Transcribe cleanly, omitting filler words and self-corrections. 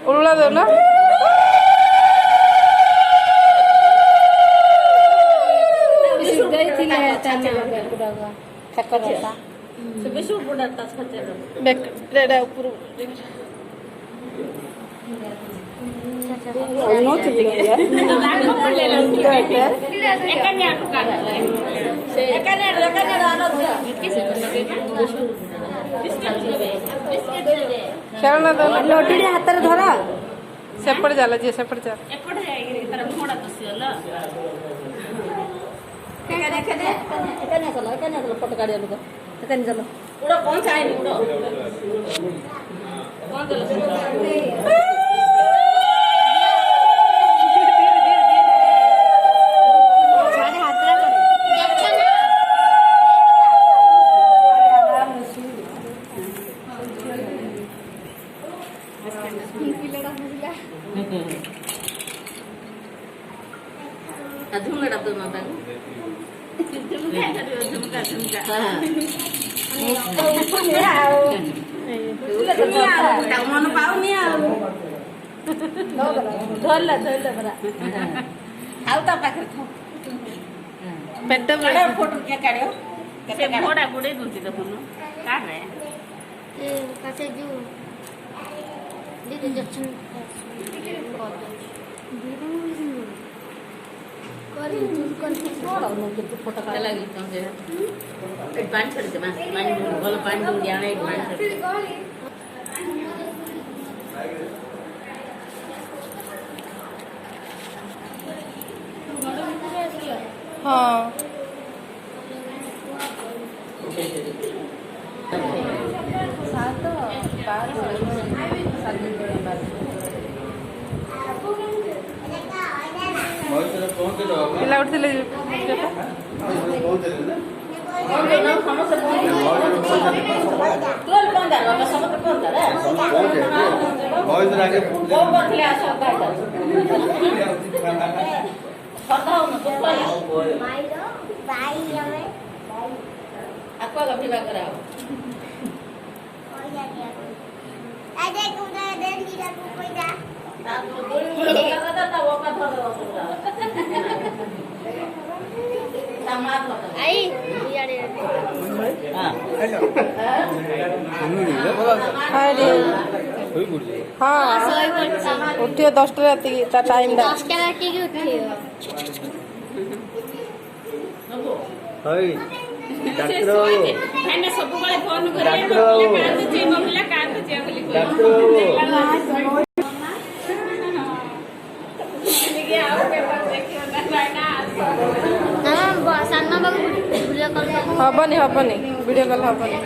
उल्ला दो ना खेलना दो लोटी हाथ रे धरा सेपट जाला जे सेपट जा फोटो काढ चलो उड़ो कौन सा है उड़ो कौन झुमका डब्बे में बैग झुमका झुमका मन पाऊनी धरला बरा आउ ता पाखरे था पेट बड़ा फोटो के काढ्यो से मोडा गुडे गुंती त पुनो का रे ए कासे जो दीदी जक्शन फोटो काढ लागी तुमचे पाणी छडते पाणी भल पाणी दूर जाने पाणी छडते हाँ पिला उठिले तोल पंदा बाबा समत पंदा रे बॉयज आगे वो बतले आसो गाइदा फरदाओ न तो कोई माइलो बाई हमें aqua ga pila कराओ ओया दिया अरे कुदा देन दिला कोई दा ता तो गोली का ता वो का धर रसुला तमार होता आई यारे हां अरे हाँ उठियो 10 राति ता टाइम दा 10 के रात की उठियो हाय डॉक्टर मैंने सब बड़े फोन करे डॉक्टर कांद जे मम्मीला कांद जे बोली डॉक्टर निगे आओ के पास देखियो ना ना सानमा बाबू वीडियो कॉल हबनी हबनी वीडियो कॉल हबनी